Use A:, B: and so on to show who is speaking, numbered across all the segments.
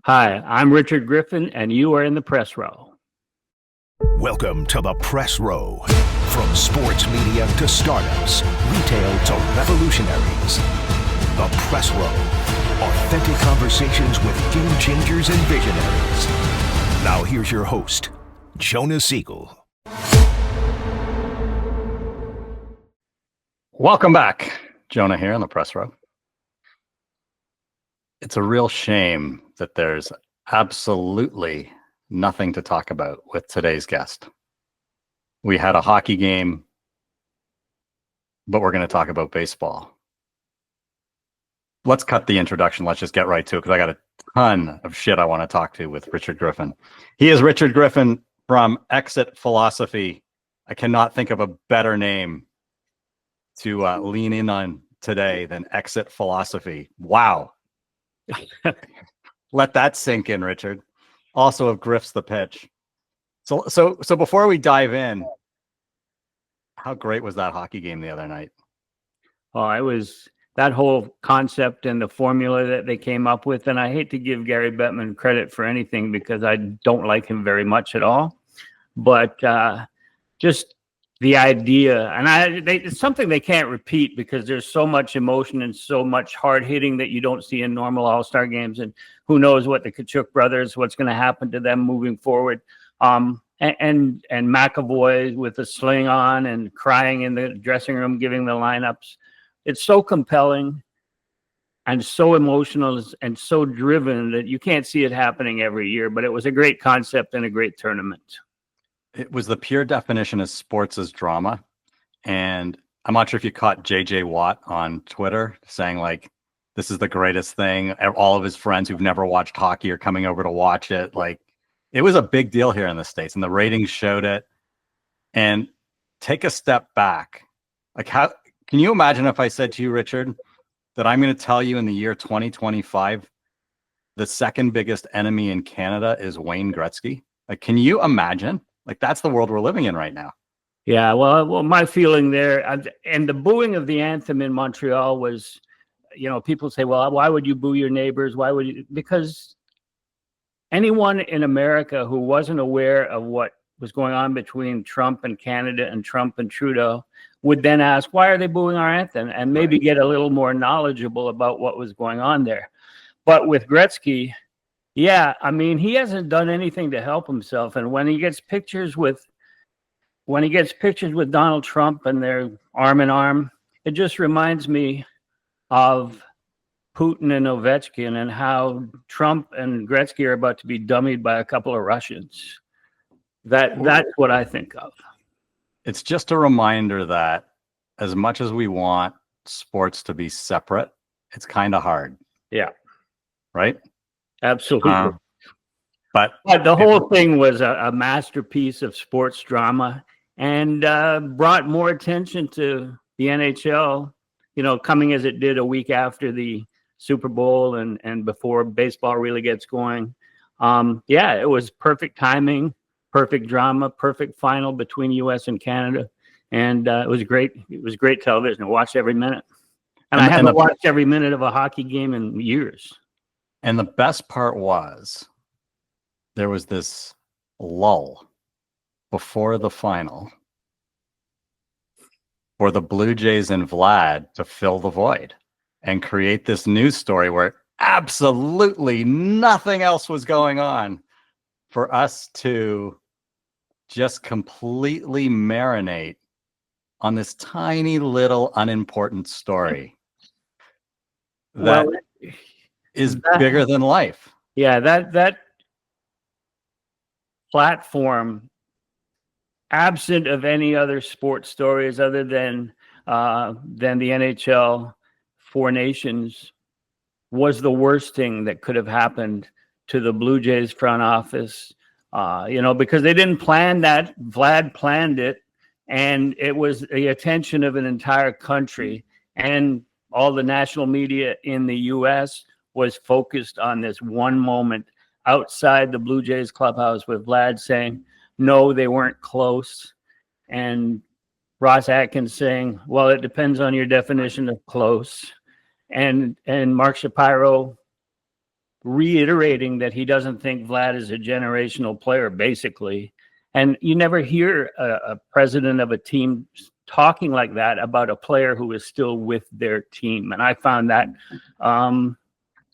A: Hi, I'm Richard Griffin, and you are in the press row.
B: Welcome to the Press Row. From sports media to startups, retail to revolutionaries. The Press Row. Authentic conversations with game changers and visionaries. Now here's your host, Jonah Siegel.
C: Welcome back. Jonah here on the Press Row. It's a real shame that there's absolutely nothing to talk about with today's guest. We had a hockey game, but we're going to talk about baseball. Let's cut the introduction. Let's just get right to it because I got a ton of shit I want to talk to with Richard Griffin. He is Richard Griffin from Exit Philosophy. I cannot think of a better name to lean in on today than Exit Philosophy. Wow. Let that sink in, Richard. Also of Griff's the Pitch. So before we dive in, how great was that hockey game the other night?
A: Oh, it was that whole concept and the formula that they came up with. And I hate to give Gary Bettman credit for anything because I don't like him very much at all. But just the idea, and it's something they can't repeat because there's so much emotion and so much hard hitting that you don't see in normal All-Star games. And who knows what the Kachuk brothers, what's going to happen to them moving forward. And McAvoy with the sling on and crying in the dressing room, giving the lineups. It's so compelling and so emotional and so driven that you can't see it happening every year. But it was a great concept and a great tournament.
C: It was the pure definition of sports as drama. And I'm not sure if you caught JJ Watt on Twitter saying, like, this is the greatest thing. All of his friends who've never watched hockey are coming over to watch it. Like, it was a big deal here in the States, and the ratings showed it. And take a step back. Like, how can you imagine if I said to you, Richard, that I'm going to tell you in the year 2025, the second biggest enemy in Canada is Wayne Gretzky? Like, can you imagine? Like, that's the world we're living in right now.
A: Yeah, well, my feeling there, and the booing of the anthem in Montreal was, people say, well, why would you boo your neighbors? Why would you? Because anyone in America who wasn't aware of what was going on between Trump and Canada and Trump and Trudeau would then ask, why are they booing our anthem? And maybe get a little more knowledgeable about what was going on there. But with Gretzky, yeah, I mean, he hasn't done anything to help himself. And when he gets pictures with Donald Trump and they're arm in arm, it just reminds me of Putin and Ovechkin and how Trump and Gretzky are about to be dummied by a couple of Russians. That's what I think of.
C: It's just a reminder that as much as we want sports to be separate, it's kind of hard.
A: Yeah.
C: Right?
A: Absolutely.
C: But
A: the whole thing was a masterpiece of sports drama and brought more attention to the NHL, coming as it did a week after the Super Bowl and before baseball really gets going. It was perfect timing, perfect drama, perfect final between U.S. and Canada. And it was great. It was great television. I watched every minute. And I haven't watched every minute of a hockey game in years.
C: And the best part was there was this lull before the final for the Blue Jays and Vlad to fill the void and create this news story where absolutely nothing else was going on for us to just completely marinate on this tiny little unimportant story that is bigger than life.
A: Yeah, that platform, absent of any other sports stories other than the NHL Four Nations, was the worst thing that could have happened to the Blue Jays front office. Because they didn't plan that. Vlad planned it, and it was the attention of an entire country, and all the national media in the U.S. was focused on this one moment outside the Blue Jays clubhouse with Vlad saying, no, they weren't close. And Ross Atkins saying, well, it depends on your definition of close. And Mark Shapiro reiterating that he doesn't think Vlad is a generational player, basically. And you never hear a president of a team talking like that about a player who is still with their team. And I found that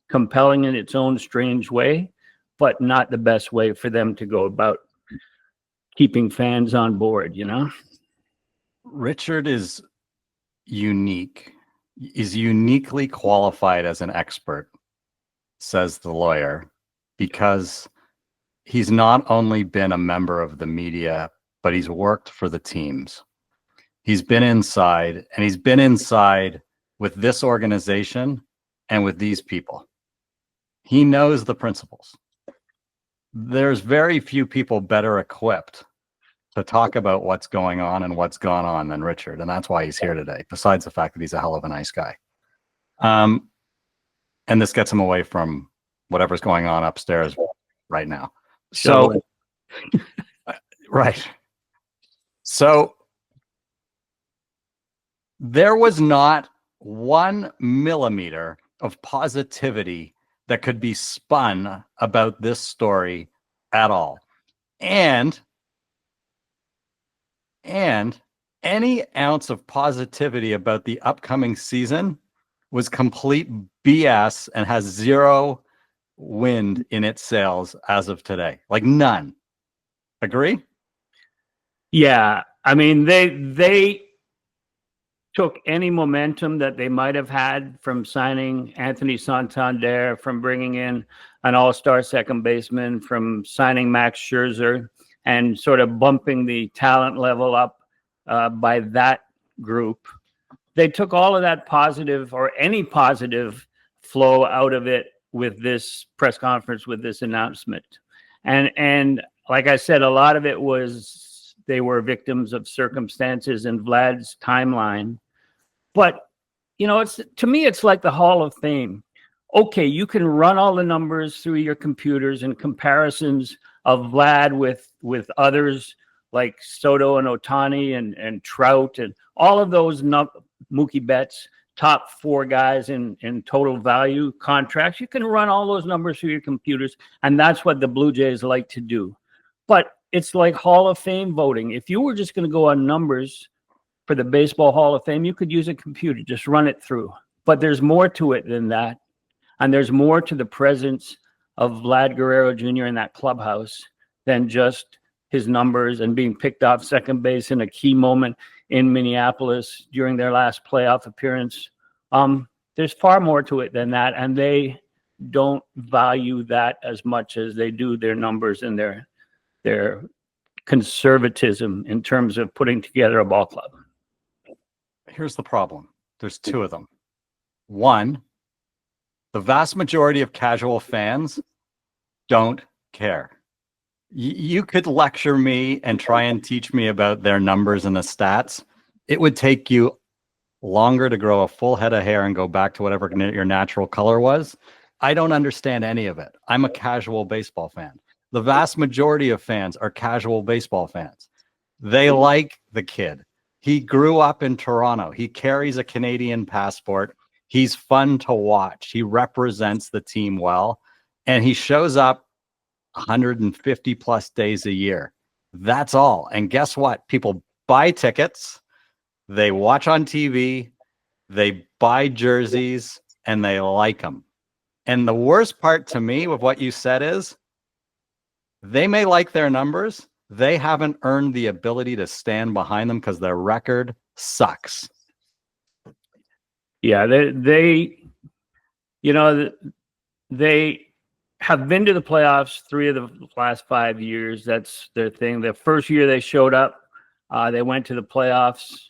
A: compelling in its own strange way, but not the best way for them to go about keeping fans on board, you know?
C: Richard is uniquely qualified as an expert, says the lawyer, because he's not only been a member of the media, but he's worked for the teams. He's been inside, and he's been inside with this organization and with these people. He knows the principles. There's very few people better equipped to talk about what's going on and what's gone on than Richard, and that's why he's here today, besides the fact that he's a hell of a nice guy. And this gets him away from whatever's going on upstairs right now. So, right. So there was not 1 millimeter of positivity that could be spun about this story at all. And any ounce of positivity about the upcoming season was complete BS and has zero wind in its sails as of today. Like none. Agree?
A: Yeah. I mean, they took any momentum that they might have had from signing Anthony Santander, from bringing in an all-star second baseman, from signing Max Scherzer, and sort of bumping the talent level up by that group. They took all of that positive, or any positive flow out of it with this press conference, with this announcement. And like I said, a lot of it was they were victims of circumstances in Vlad's timeline. But, you know, to me, it's like the Hall of Fame. Okay, you can run all the numbers through your computers and comparisons of Vlad with others like Soto and Ohtani and Trout and all of those Mookie Betts, top 4 guys in total value contracts. You can run all those numbers through your computers, and that's what the Blue Jays like to do. But it's like Hall of Fame voting. If you were just going to go on numbers for the Baseball Hall of Fame, you could use a computer, just run it through. But there's more to it than that. And there's more to the presence of Vlad Guerrero Jr. in that clubhouse than just his numbers and being picked off second base in a key moment in Minneapolis during their last playoff appearance. There's far more to it than that, and they don't value that as much as they do their numbers and their conservatism in terms of putting together a ball club.
C: Here's the problem. There's 2 of them. One, the vast majority of casual fans don't care. You could lecture me and try and teach me about their numbers and the stats. It would take you longer to grow a full head of hair and go back to whatever your natural color was. I don't understand any of it. I'm a casual baseball fan. The vast majority of fans are casual baseball fans. They like the kid. He grew up in Toronto. He carries a Canadian passport. He's fun to watch. He represents the team well, and he shows up 150 plus days a year. That's all. And guess what? People buy tickets, they watch on TV, they buy jerseys, and they like them. And the worst part to me of what you said is they may like their numbers. They haven't earned the ability to stand behind them because their record sucks.
A: Yeah, they have been to the playoffs 3 of the last 5 years. That's their thing. The first year they showed up, they went to the playoffs,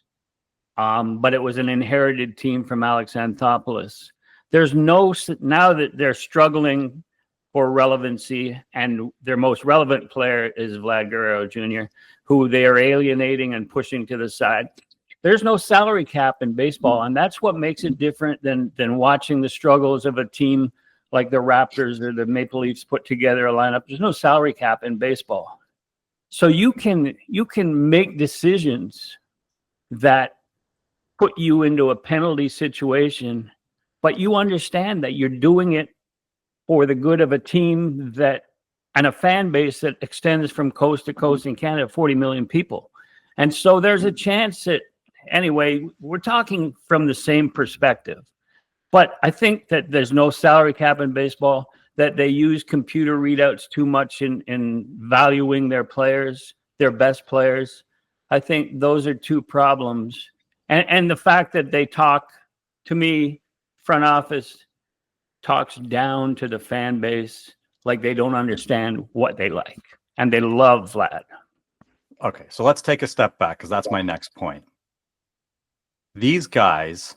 A: but it was an inherited team from Alex Anthopoulos. Now that they're struggling for relevancy, and their most relevant player is Vlad Guerrero Jr., who they are alienating and pushing to the side. There's no salary cap in baseball, and that's what makes it different than watching the struggles of a team like the Raptors or the Maple Leafs put together a lineup. There's no salary cap in baseball. So you can make decisions that put you into a penalty situation, but you understand that you're doing it for the good of a team that, and a fan base that extends from coast to coast in Canada, 40 million people. And so there's a chance that, anyway, we're talking from the same perspective. But I think that there's no salary cap in baseball, that they use computer readouts too much in valuing their players, their best players. I think those are two problems. And the fact that they talk, to me, front office talks down to the fan base like they don't understand what they like. And they love Vlad.
C: Okay, so let's take a step back, because that's my next point. These guys,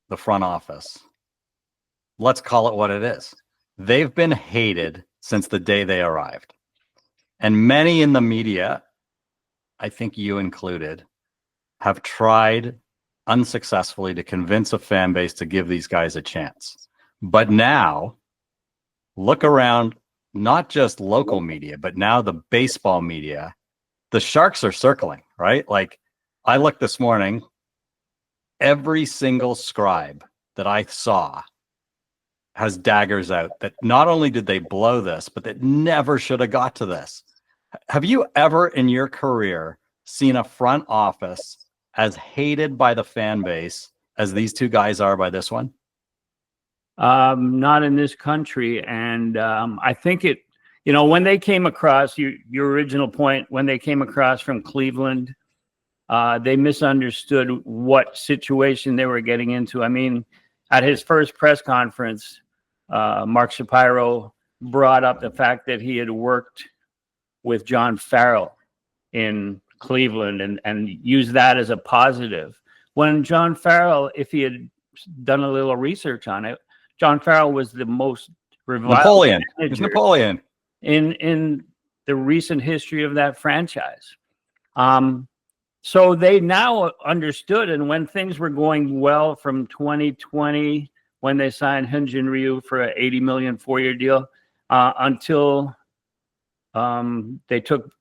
C: the front office, let's call it what it is. They've been hated since the day they arrived. And many in the media, I think you included, have tried unsuccessfully to convince a fan base to give these guys a chance. But now, look around, not just local media, but now the baseball media. The Sharks are circling, right? Like, I looked this morning, every single scribe that I saw has daggers out that not only did they blow this, but that never should have got to this. Have you ever in your career seen a front office as hated by the fan base as these two guys are by this one?
A: Not in this country. And I think it, when they came across, your original point, when they came across from Cleveland, they misunderstood what situation they were getting into. I mean, at his first press conference, Mark Shapiro brought up the fact that he had worked with John Farrell in Cleveland and used that as a positive. When John Farrell, if he had done a little research on it, John Farrell was the most reviled
C: Napoleon. It's Napoleon
A: in the recent history of that franchise. So they now understood, and when things were going well from 2020, when they signed Hyun-Jin Ryu for an $80 million 4-year deal, until they took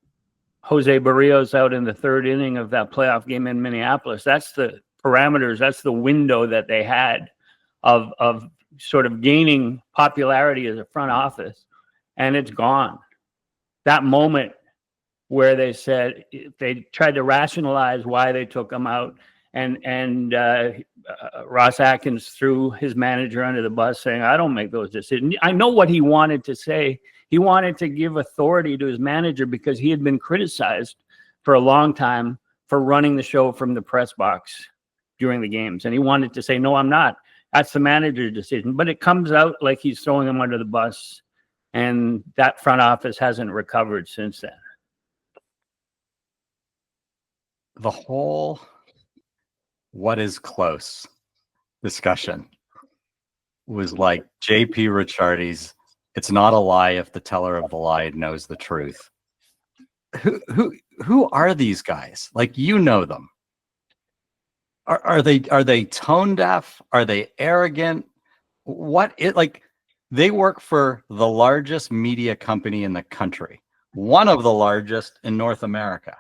A: Jose Barrios out in the third inning of that playoff game in Minneapolis. That's the parameters, that's the window that they had of sort of gaining popularity as a front office, and it's gone. That moment where they said, they tried to rationalize why they took him out, and Ross Atkins threw his manager under the bus, saying, I don't make those decisions. I know what he wanted to say. He wanted to give authority to his manager because he had been criticized for a long time for running the show from the press box during the games. And he wanted to say, no, I'm not. That's the manager's decision. But it comes out like he's throwing him under the bus. And that front office hasn't recovered since then.
C: The whole what is close discussion was like J.P. Ricciardi's "It's not a lie if the teller of the lie knows the truth." Who are these guys? Like, you know them. Are they tone deaf? Are they arrogant? They work for the largest media company in the country, one of the largest in North America.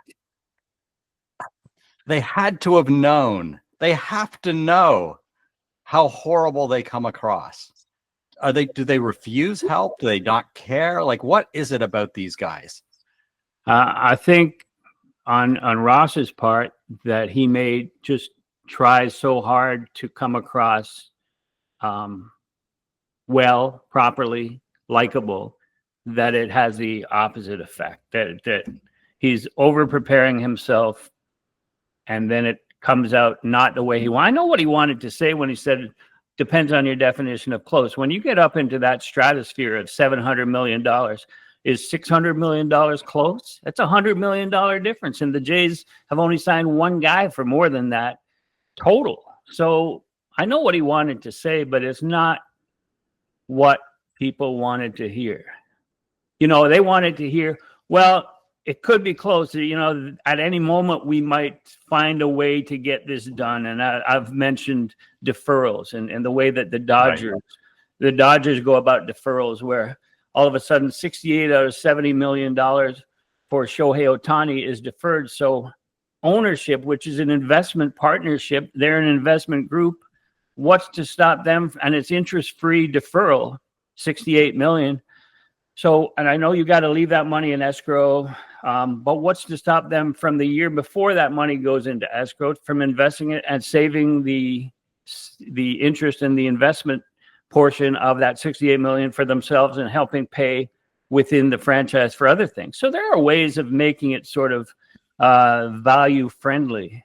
C: They had to have known. They have to know how horrible they come across. Do they refuse help? Do they not care? Like, what is it about these guys?
A: I think on Ross's part that he tries so hard to come across well, properly, likable, that it has the opposite effect. That he's over preparing himself, and then it comes out not the way he wanted. I know what he wanted to say when he said, depends on your definition of close. When you get up into that stratosphere of $700 million, is $600 million close? That's $100 million difference. And the Jays have only signed one guy for more than that total. So I know what he wanted to say, but it's not what people wanted to hear. They wanted to hear, well, it could be close. At any moment we might find a way to get this done. And I've mentioned deferrals and the way that the Dodgers go about deferrals, where all of a sudden 68 out of $70 million for Shohei Ohtani is deferred. So ownership, which is an investment partnership, they're an investment group. What's to stop them? And it's interest-free deferral. $68 million. So, and I know you got to leave that money in escrow, but what's to stop them from the year before that money goes into escrow from investing it and saving the interest in the investment portion of that $68 million for themselves and helping pay within the franchise for other things. So there are ways of making it sort of value friendly.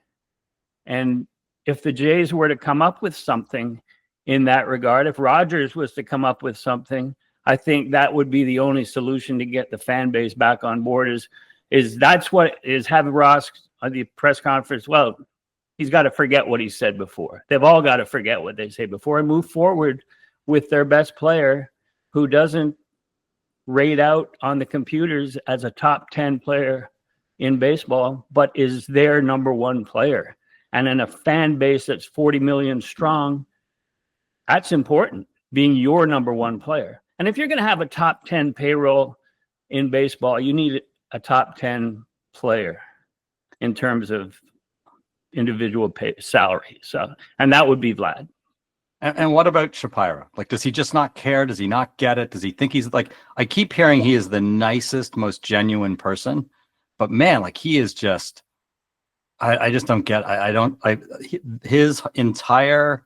A: And if the Jays were to come up with something in that regard, if Rogers was to come up with something, I think that would be the only solution to get the fan base back on board is that's what is having Ross on the press conference. Well, he's got to forget what he said before. They've all got to forget what they say before and move forward with their best player who doesn't rate out on the computers as a top 10 player in baseball, but is their number one player. And in a fan base that's 40 million strong, that's important, being your number one player. And if you're going to have a top 10 payroll in baseball, you need a top 10 player in terms of individual pay salary. So, and that would be Vlad.
C: And what about Shapiro? Like, does he just not care? Does he not get it? Does he think he's like, I keep hearing he is the nicest, most genuine person, but man, like he is just, I just don't get, his entire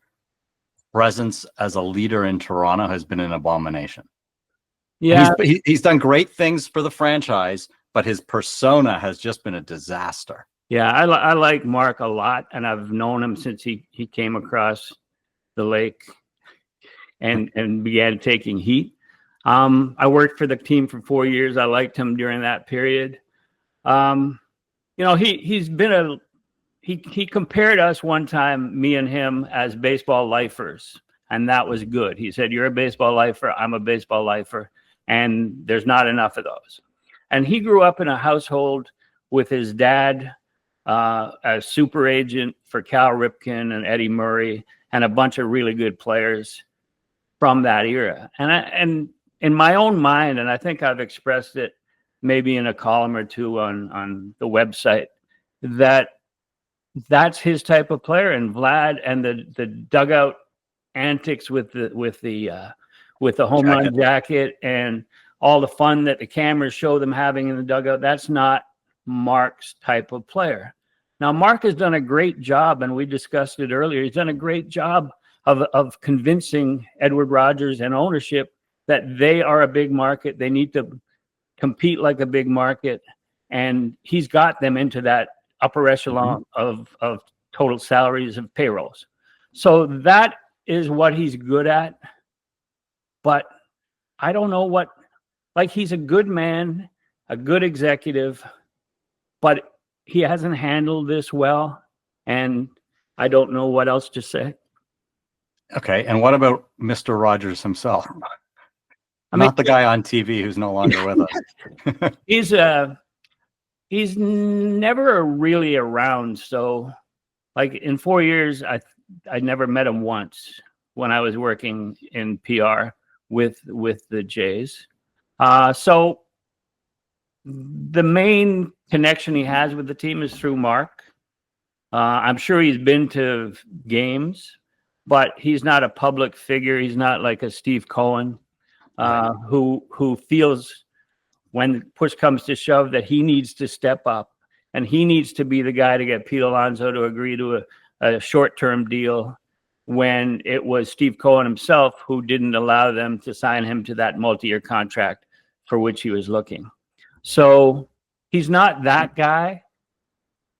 C: presence as a leader in Toronto has been an abomination.
A: Yeah.
C: He's done great things for the franchise, but his persona has just been a disaster.
A: Yeah, I like Mark a lot, and I've known him since he came across the lake and began taking heat. I worked for the team for 4 years. I liked him during that period. He compared us one time, me and him, as baseball lifers, and that was good. He said, "You're a baseball lifer, I'm a baseball lifer, and there's not enough of those." And he grew up in a household with his dad, a super agent for Cal Ripken and Eddie Murray, and a bunch of really good players from that era. And in my own mind, and I think I've expressed it maybe in a column or two on the website, that's his type of player. And Vlad and the dugout antics with the home run jacket and all the fun that the cameras show them having in the dugout, that's not Mark's type of player. Now, Mark has done a great job, and we discussed it earlier. He's done a great job of convincing Edward Rogers and ownership that they are a big market. They need to compete like a big market, and he's got them into that upper echelon of total salaries and payrolls. So that is what he's good at. But I don't know what, like, he's a good man, a good executive, but he hasn't handled this well, and I don't know what else to say.
C: Okay, and what about Mr. Rogers himself? Not the guy on TV who's no longer with us. He's never really around. So, like, in 4 years, I never met him once when I was working in PR with the Jays. So the main connection he has with the team is through Mark. I'm sure he's been to games, but he's not a public figure. He's not like a Steve Cohen, who feels when push comes to shove that he needs to step up and he needs to be the guy to get Pete Alonso to agree to a short-term deal, when it was Steve Cohen himself who didn't allow them to sign him to that multi-year contract for which he was looking. So he's not that guy,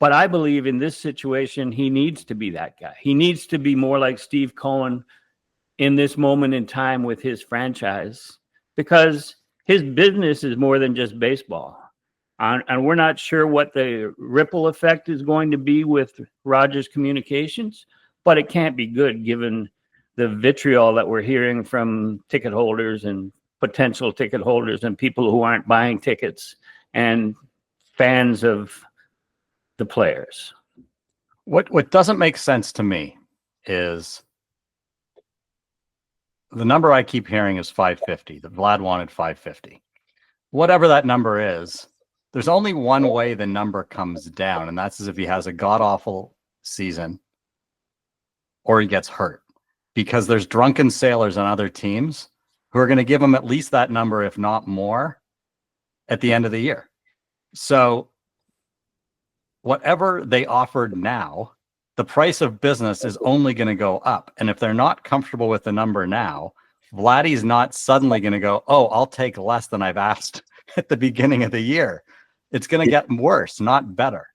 C: but I believe in this situation, he needs to be that guy. He needs to be more like Steve Cohen in this moment in time with his franchise, because his business is more than just baseball. And we're not sure what the ripple effect is going to be with Rogers Communications, but it can't be good given the vitriol that we're hearing from ticket holders and potential ticket holders and people who aren't buying tickets and fans of the players. What doesn't make sense to me is the number I keep hearing is 550. That Vlad wanted 550. Whatever that number is, there's only one way the number comes down, and that's as if he has a god-awful season or he gets hurt. Because there's drunken sailors on other teams who are going to give him at least that number, if not more, at the end of the year. So whatever they offered now, the price of business is only going to go up. And if they're not comfortable with the number now, Vladdy's not suddenly going to go, oh, I'll take less than I've asked at the beginning of the year. It's going to get worse, not better.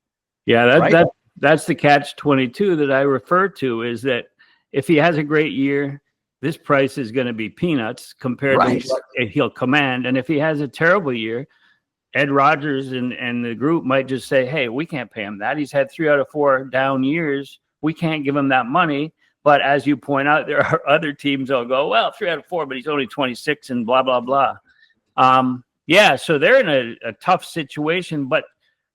A: Yeah,
C: right?
A: that's the catch-22 that I refer to, is that if he has a great year, this price is going to be peanuts compared to what he'll command. And if he has a terrible year, Ed Rogers and the group might just say, hey, we can't pay him that. He's had 3 out of 4 down years. We can't give him that money. But as you point out, there are other teams that'll go, well, 3 out of 4, but he's only 26 and blah, blah, blah. Yeah, so they're in a tough situation. But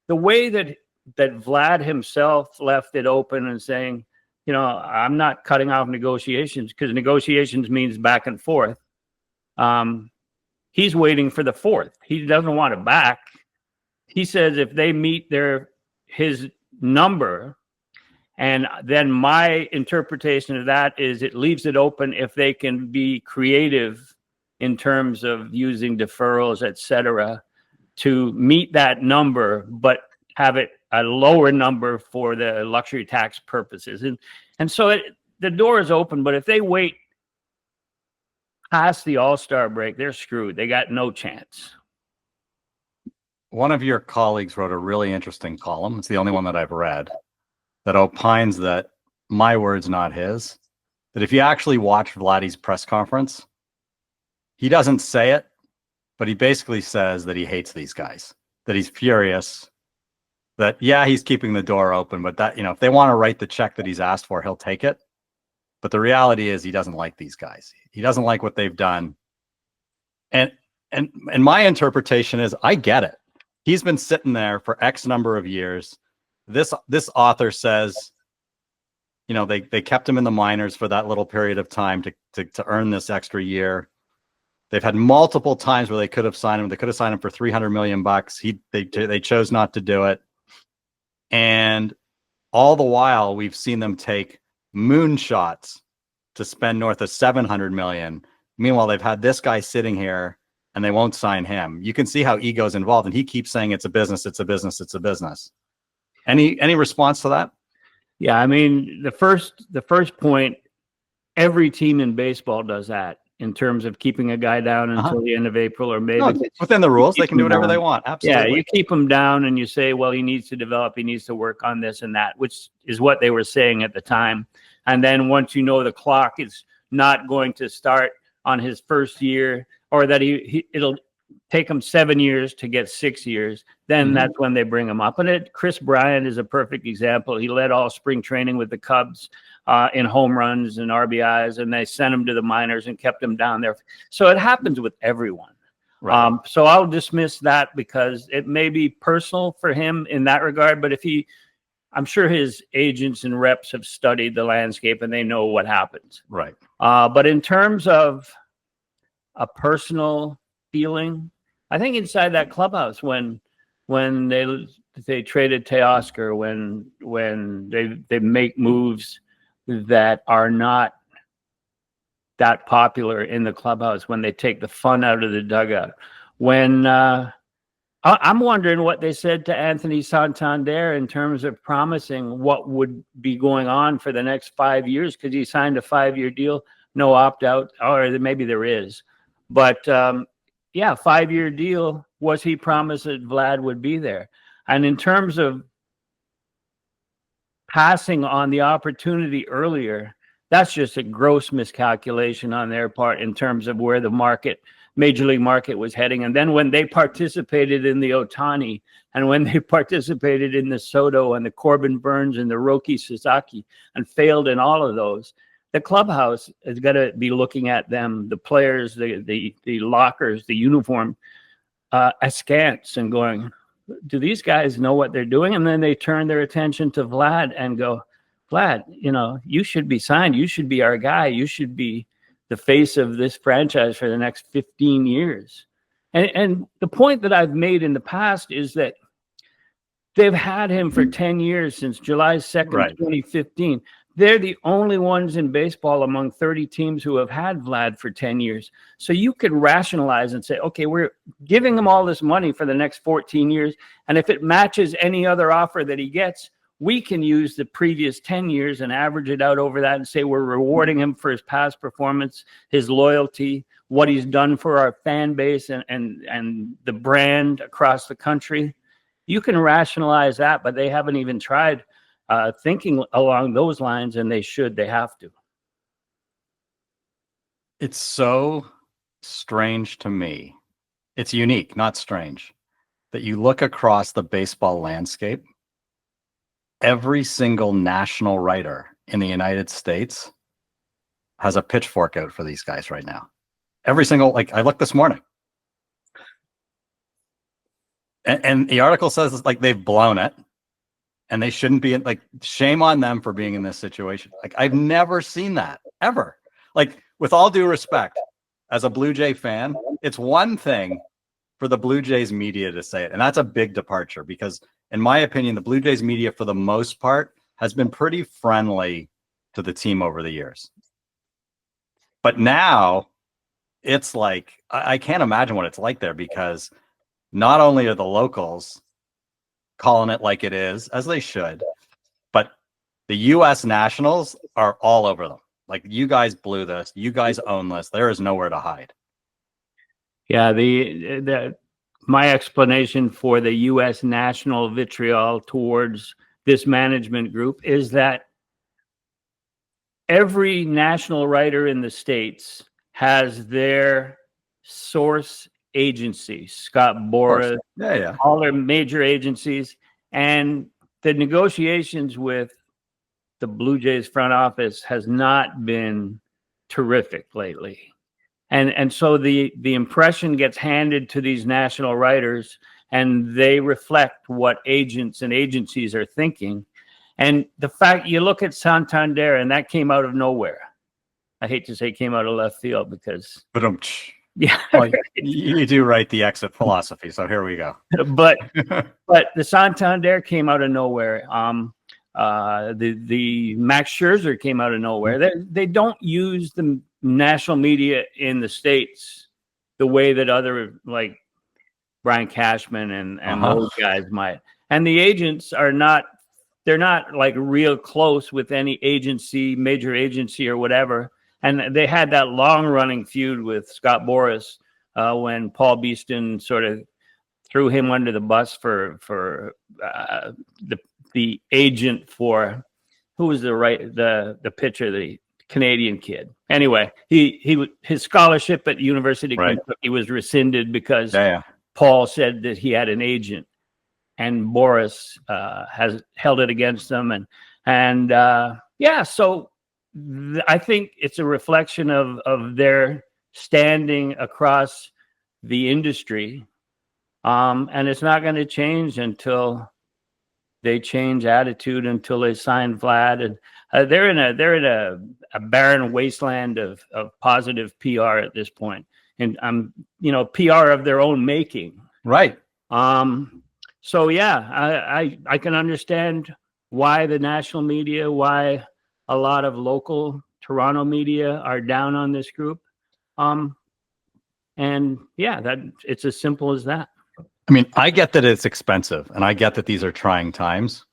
A: the way that Vlad himself left it open and saying, you know, I'm not cutting off negotiations, because negotiations means back and forth. He's waiting for the 4th. He doesn't want it back. He says if they meet his number, and then my interpretation of that is it leaves it open if they can be creative in terms of using deferrals, et cetera, to meet that number, but have it a lower number for the luxury tax purposes. And so the door is open, but if they wait past the All-Star break, they're screwed. They got no chance.
C: One of your colleagues wrote a really interesting column. It's the only one that I've read, that opines that, my words, not his, that if you actually watch Vladdy's press conference, he doesn't say it, but he basically says that he hates these guys, that he's furious, that, yeah, he's keeping the door open, but that, you know, if they want to write the check that he's asked for, he'll take it. But the reality is he doesn't like these guys. He doesn't like what they've done. And my interpretation is, I get it. He's been sitting there for X number of years. This author says, you know, they kept him in the minors for that little period of time to earn this extra year. They've had multiple times where they could have signed him. They could have signed him for $300 million. They chose not to do it. And all the while, we've seen them take moonshots to spend north of $700 million. Meanwhile, they've had this guy sitting here and they won't sign him. You can see how ego's involved, and he keeps saying it's a business, it's a business, it's a business. Any response to that?
A: Yeah, I mean, the first point, every team in baseball does that in terms of keeping a guy down until the end of April or May.
C: No, within the rules, they can do whatever they want. Absolutely.
A: Yeah, you keep him down and you say, well, he needs to develop, he needs to work on this and that, which is what they were saying at the time. And then once you know the clock is not going to start on his first year, or that it'll take him 7 years to get 6 years, then that's when they bring him up. And Chris Bryant is a perfect example. He led all spring training with the Cubs in home runs and RBIs, and they sent him to the minors and kept him down there. So it happens with everyone. Right. So I'll dismiss that because it may be personal for him in that regard, but I'm sure his agents and reps have studied the landscape and they know what happens.
C: Right.
A: But in terms of a personal feeling, I think inside that clubhouse, when they traded Teoscar, when they make moves that are not that popular in the clubhouse, when they take the fun out of the dugout, when I'm wondering what they said to Anthony Santander in terms of promising what would be going on for the next 5 years, because he signed a 5-year deal, no opt-out, or maybe there is. But, 5-year deal. Was he promised that Vlad would be there? And in terms of passing on the opportunity earlier, that's just a gross miscalculation on their part in terms of where the major league market was heading. And then when they participated in the Ohtani, and when they participated in the Soto and the Corbin Burns and the Roki Sasaki, and failed in all of those, the clubhouse is going to be looking at them, the players, the lockers, the uniform, askance, and going, do these guys know what they're doing? And then they turn their attention to Vlad and go, Vlad, you should be signed. You should be our guy. You should be the face of this franchise for the next 15 years. And the point that I've made in the past is that they've had him for 10 years, since July 2nd, 2015. they're the only ones in baseball among 30 teams who have had Vlad for 10 years. So you could rationalize and say, okay, we're giving him all this money for the next 14 years. And if it matches any other offer that he gets, we can use the previous 10 years and average it out over that and say we're rewarding him for his past performance, his loyalty, what he's done for our fan base and the brand across the country. You can rationalize that, but they haven't even tried thinking along those lines, and they have to.
C: It's so strange to me. It's unique, not strange, that you look across the baseball landscape. Every single national writer in the United States has a pitchfork out for these guys right now. Every single, like I looked this morning. And the article says like they've blown it and they shouldn't be like, shame on them for being in this situation. Like I've never seen that ever. Like with all due respect, as a Blue Jay fan, it's one thing for the Blue Jays media to say it. And that's a big departure because in my opinion, the Blue Jays media for the most part has been pretty friendly to the team over the years. But now it's like, I can't imagine what it's like there because not only are the locals calling it like it is, as they should, but the U.S. Nationals are all over them. Like, you guys blew this. You guys own this. There is nowhere to hide.
A: Yeah, my explanation for the U.S. national vitriol towards this management group is that every national writer in the States has their source agency, Scott Boras, all their major agencies, and the negotiations with the Blue Jays front office has not been terrific lately. And so the impression gets handed to these national writers, and they reflect what agents and agencies are thinking. And the fact you look at Santander, and that came out of nowhere. I hate to say came out of left field because, yeah,
C: well, you do write the exit philosophy, so here we go.
A: but the Santander came out of nowhere. The Max Scherzer came out of nowhere. They don't use the national media in the States the way that other, like Brian Cashman and those guys might. And the agents are not, they're not like real close with any agency, major agency or whatever. And they had that long running feud with Scott Boras when Paul Beeston sort of threw him under the bus for the agent for who was the pitcher, the Canadian kid. Anyway, his scholarship at University of Kentucky was rescinded because Paul said that he had an agent, and Boras has held it against them. So I think it's a reflection of their standing across the industry, and it's not going to change until they change attitude, until they sign Vlad. And they're in a barren wasteland of positive PR at this point, and PR of their own making.
C: Right.
A: So yeah, I can understand why the national media, why a lot of local Toronto media are down on this group. And yeah, that it's as simple as that.
C: I mean, I get that it's expensive and I get that these are trying times,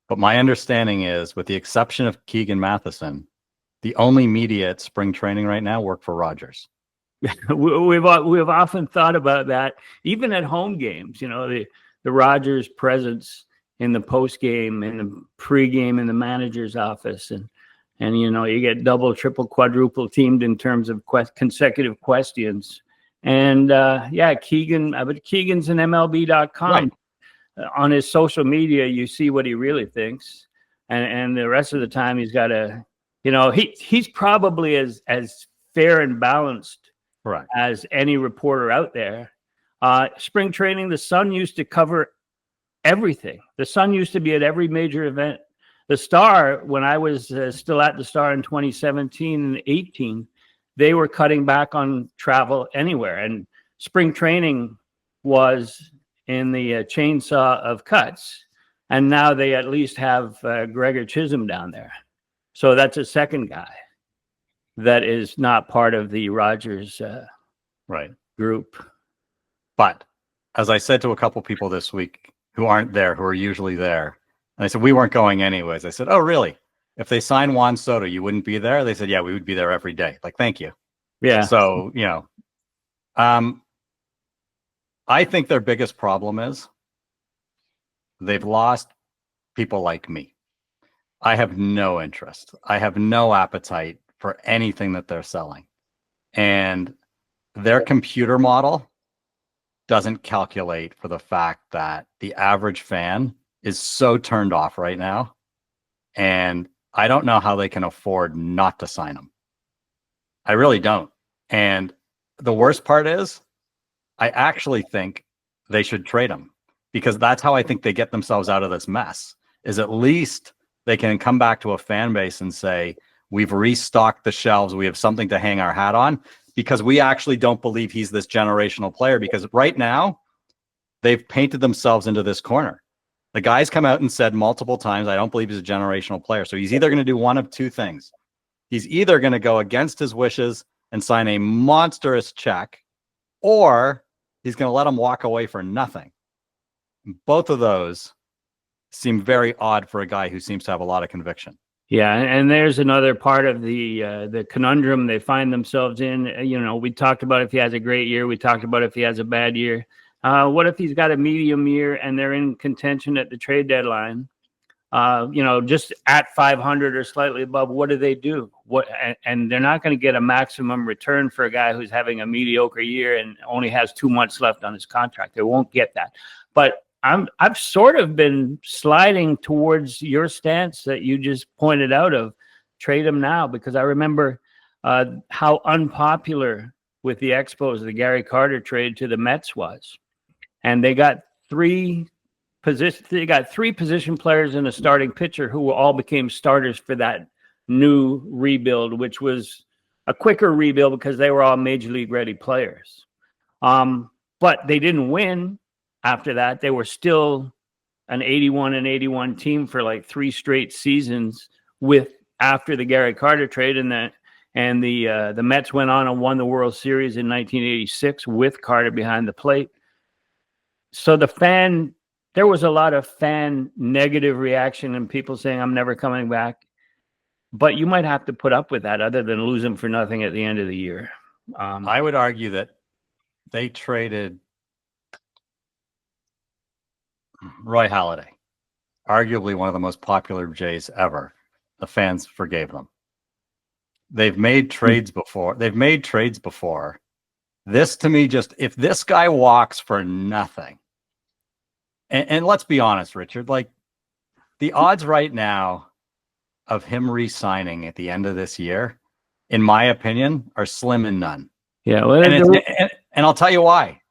C: but my understanding is, with the exception of Keegan Matheson, the only media at spring training right now work for Rogers.
A: We've often thought about that, even at home games, the Rogers presence in the post game, in the pre-game, in the manager's office. And you get double, triple, quadruple teamed in terms of consecutive questions. And Keegan's in MLB.com.
C: Right.
A: On his social media, you see what he really thinks. And the rest of the time he's got he's probably as fair and balanced as any reporter out there. Spring training, the Sun used to cover everything. The Sun used to be at every major event. The Star, when I was still at the Star in 2017 and 18, they were cutting back on travel anywhere. And spring training was in the chainsaw of cuts. And now they at least have Gregor Chisholm down there. So that's a second guy that is not part of the Rogers
C: Right.
A: group.
C: But as I said to a couple people this week who aren't there, who are usually there, and I said, we weren't going anyways. I said, oh, really? If they sign Juan Soto, you wouldn't be there? They said, yeah, we would be there every day. Like, thank you.
A: Yeah.
C: So, I think their biggest problem is they've lost people like me. I have no interest. I have no appetite for anything that they're selling. And their computer model doesn't calculate for the fact that the average fan is so turned off right now. And I don't know how they can afford not to sign them. I really don't. And the worst part is, I actually think they should trade them, because that's how I think they get themselves out of this mess, is at least they can come back to a fan base and say, we've restocked the shelves. We have something to hang our hat on, because we actually don't believe he's this generational player. Because right now they've painted themselves into this corner. The guy's come out and said multiple times, I don't believe he's a generational player. So he's either going to do one of two things. He's either going to go against his wishes and sign a monstrous check, or he's going to let him walk away for nothing. Both of those seem very odd for a guy who seems to have a lot of conviction.
A: Yeah, and there's another part of the conundrum they find themselves in. We talked about if he has a great year. We talked about if he has a bad year. What if he's got a medium year and they're in contention at the trade deadline? Just at 500 or slightly above, what do? And they're not going to get a maximum return for a guy who's having a mediocre year and only has 2 months left on his contract. They won't get that. But I've sort of been sliding towards your stance that you just pointed out of trade him now, because I remember how unpopular with the Expos the Gary Carter trade to the Mets was, and they got three position players and a starting pitcher who all became starters for that new rebuild, which was a quicker rebuild because they were all major league ready players. But they didn't win after that. They were still an 81 team for like 3 straight seasons after the Gary Carter trade, and the Mets went on and won the World Series in 1986 with Carter behind the plate. So there was a lot of fan negative reaction and people saying, I'm never coming back. But you might have to put up with that other than lose him for nothing at the end of the year.
C: I would argue that they traded Roy Halladay, arguably one of the most popular Jays ever. The fans forgave them. They've made trades before. This, to me, just, if this guy walks for nothing, and let's be honest, Richard, like, the odds right now of him re-signing at the end of this year, in my opinion, are slim and none.
A: Yeah, well,
C: and I'll tell you why.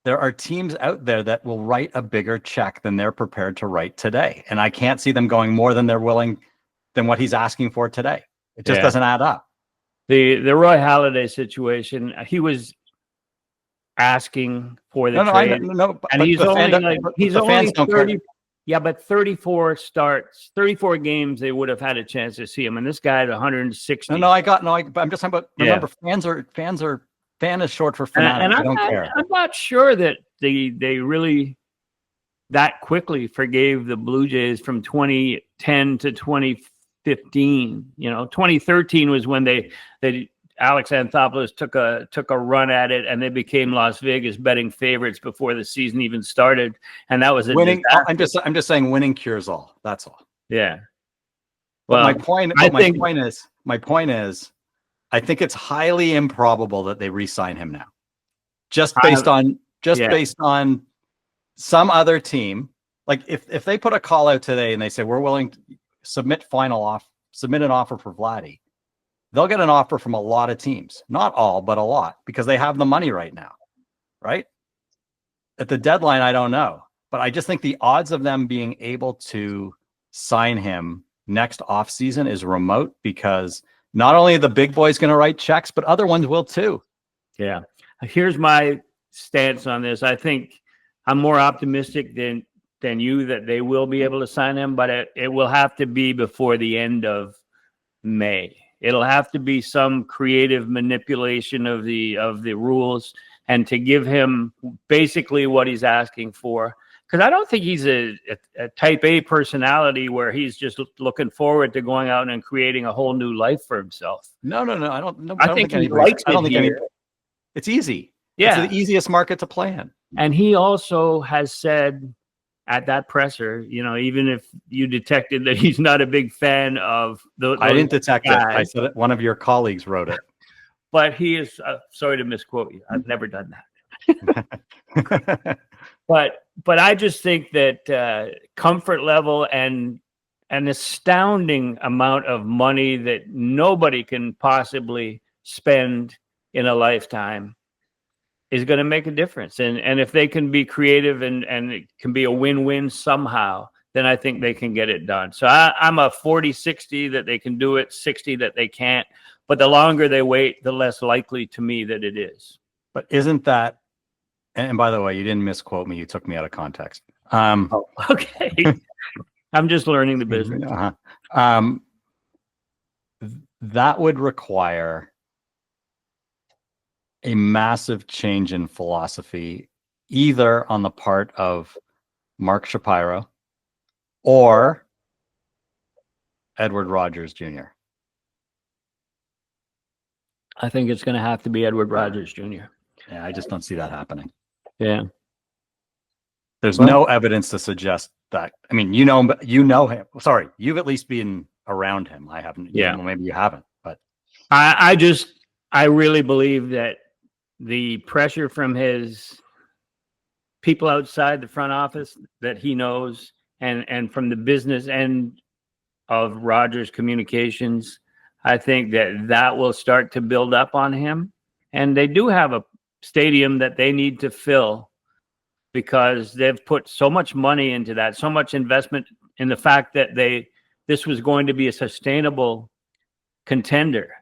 C: There are teams out there that will write a bigger check than they're prepared to write today, and I can't see them going more than they're willing than what he's asking for today. It just doesn't add up.
A: The Roy Halladay situation, he was asking for the trade. And he's only 30. Yeah, but 34 starts, 34 games, they would have had a chance to see him. And this guy had 160.
C: I'm just talking about, remember, fan is short for fanatic.
A: And
C: I don't care.
A: I'm not sure that they really that quickly forgave the Blue Jays from 2010 to 2015. 2013 was when they Alex Anthopoulos took a run at it, and they became Las Vegas betting favorites before the season even started. And that was a
C: winning.
A: disaster.
C: I'm just saying, winning cures all. That's all.
A: Yeah.
C: Well, my point is, I think it's highly improbable that they re-sign him now, based on some other team. Like if they put a call out today and they say, we're willing to submit an offer for Vladdy, they'll get an offer from a lot of teams, not all, but a lot, because they have the money right now, right? At the deadline, I don't know, but I just think the odds of them being able to sign him next offseason is remote, because not only are the big boys going to write checks, but other ones will too.
A: Yeah. Here's my stance on this. I think I'm more optimistic than than you that they will be able to sign him, but it will have to be before the end of May. It'll have to be some creative manipulation of the rules, and to give him basically what he's asking for. Because I don't think he's a type A personality where he's just looking forward to going out and creating a whole new life for himself.
C: No. I don't
A: think he likes it here.
C: It's easy.
A: Yeah.
C: It's the easiest market to play in.
A: And he also has said at that presser, even if you detected that he's not a big fan of
C: I didn't detect it. I said it. One of your colleagues wrote it.
A: But he is, sorry to misquote you. I've never done that. But I just think that comfort level and an astounding amount of money that nobody can possibly spend in a lifetime is going to make a difference. And if they can be creative and it can be a win-win somehow, then I think they can get it done. So I'm a 40-60 that they can do it, 60 that they can't. But the longer they wait, the less likely to me that it is.
C: But isn't that, and by the way, you didn't misquote me. You took me out of context.
A: Okay. I'm just learning the business.
C: That would require a massive change in philosophy, either on the part of Mark Shapiro or Edward Rogers Jr.
A: I think it's going to have to be Edward Rogers Jr.
C: Yeah, I just don't see that happening.
A: Yeah.
C: There's no evidence to suggest that. I mean, you know him. Sorry, you've at least been around him. I haven't.
A: Yeah.
C: Maybe you haven't, but
A: I really believe that the pressure from his people outside the front office that he knows, and from the business end of Rogers Communications, I think that will start to build up on him. And they do have a stadium that they need to fill, because they've put so much money into that, so much investment in the fact that this was going to be a sustainable contender.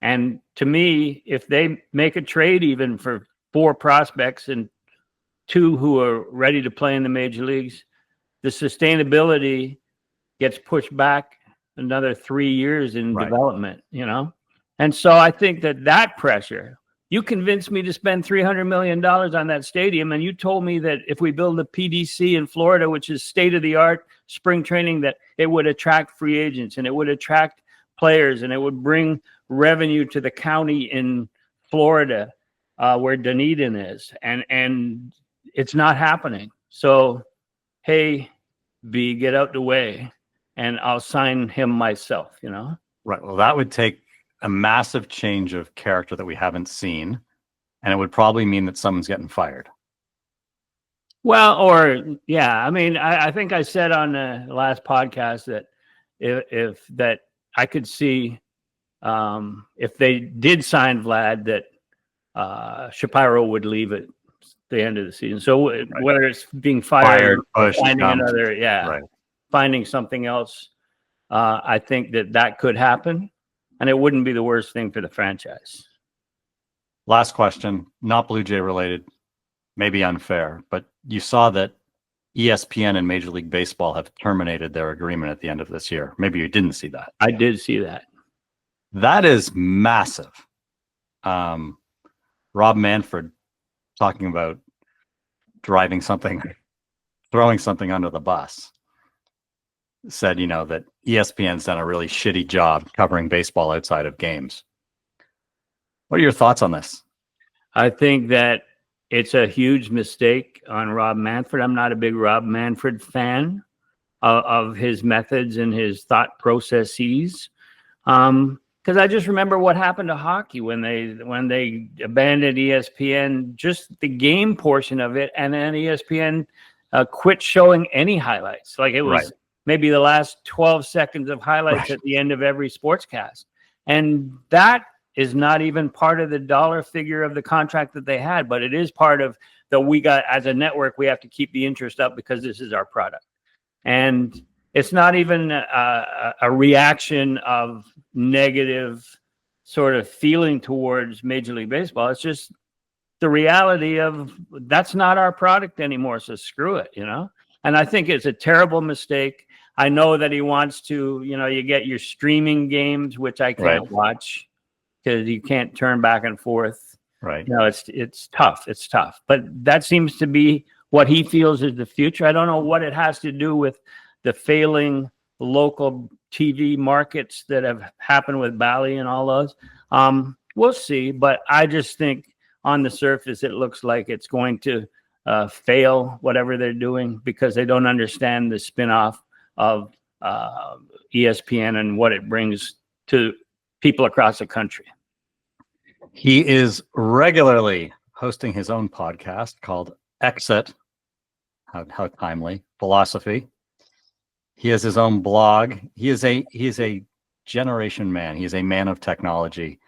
A: And to me, if they make a trade even for 4 prospects and 2 who are ready to play in the major leagues, the sustainability gets pushed back another 3 years in development, And so I think that pressure, you convinced me to spend $300 million on that stadium. And you told me that if we build a PDC in Florida, which is state-of-the-art spring training, that it would attract free agents and it would attract players and it would bring revenue to the county in Florida where Dunedin is. And it's not happening. So, hey, B, get out the way and I'll sign him myself,
C: Right. Well, that would take a massive change of character that we haven't seen, and it would probably mean that someone's getting fired.
A: Well, I mean, I think I said on the last podcast that if that I could see if they did sign Vlad, that Shapiro would leave at the end of the season. So whether it's being fired finding finding something else, I think that could happen. And it wouldn't be the worst thing for the franchise.
C: Last question, not Blue Jay related, maybe unfair, but you saw that ESPN and Major League Baseball have terminated their agreement at the end of this year. Maybe you didn't see that.
A: I did see that.
C: That is massive. Rob Manfred talking about throwing something under the bus, said, that ESPN's done a really shitty job covering baseball outside of games. What are your thoughts on this?
A: I think that it's a huge mistake on Rob Manfred. I'm not a big Rob Manfred fan of his methods and his thought processes. Because I just remember what happened to hockey when they abandoned ESPN, just the game portion of it, and then ESPN quit showing any highlights. Like it was maybe the last 12 seconds of highlights at the end of every sportscast. And that is not even part of the dollar figure of the contract that they had, but it is part of we got, as a network, we have to keep the interest up because this is our product. And it's not even a reaction of negative sort of feeling towards Major League Baseball. It's just the reality of that's not our product anymore. So screw it, And I think it's a terrible mistake. I know that he wants to, you get your streaming games, which I can't watch because you can't turn back and forth.
C: Right.
A: It's tough. It's tough. But that seems to be what he feels is the future. I don't know what it has to do with the failing local TV markets that have happened with Bally and all those. We'll see. But I just think on the surface, it looks like it's going to fail, whatever they're doing, because they don't understand the spinoff of ESPN and what it brings to people across the country.
C: He is regularly hosting his own podcast called Exit. How timely. Philosophy. He has his own blog. He is a generation man. He is a man of technology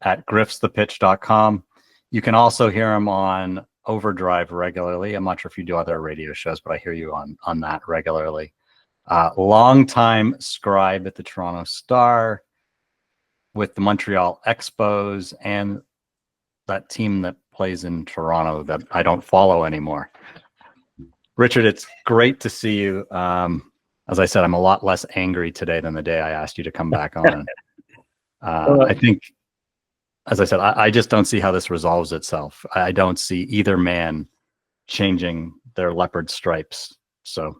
C: at griffsthepitch.com. You can also hear him on Overdrive regularly. I'm not sure if you do other radio shows, but I hear you on that regularly. Longtime scribe at the Toronto Star, with the Montreal Expos and that team that plays in Toronto that I don't follow anymore. Richard, it's great to see you. As I said, I'm a lot less angry today than the day I asked you to come back on. I think, as I said, I just don't see how this resolves itself. I don't see either man changing their leopard stripes. So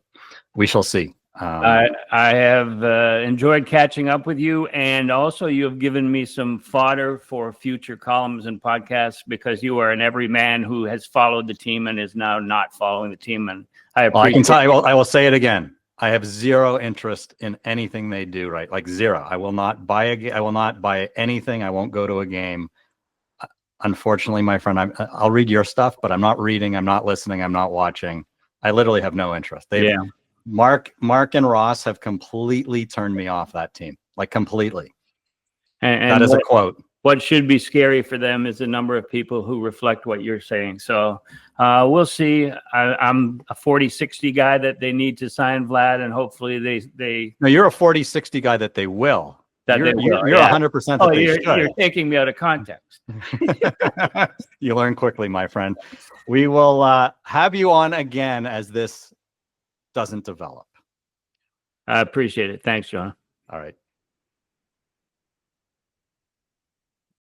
C: we shall see.
A: I have enjoyed catching up with you, and also you have given me some fodder for future columns and podcasts, because you are an everyman who has followed the team and is now not following the team. And I appreciate
C: I can tell you, I will say it again. I have zero interest in anything they do, right? Like zero. I will not buy I will not buy anything. I won't go to a game. Unfortunately, my friend, I'll read your stuff, but I'm not reading. I'm not listening. I'm not watching. I literally have no interest. Mark and Ross have completely turned me off that team, like completely. And that is a quote.
A: What should be scary for them is the number of people who reflect what you're saying. So we'll see. I'm a 40-60 guy that they need to sign Vlad, and hopefully they.
C: No, you're a 40-60 guy that they will.
A: You're
C: 100% that they should.
A: You're taking me out of context.
C: You learn quickly, my friend. We will have you on again as this doesn't develop.
A: I appreciate it. Thanks, John.
C: All right.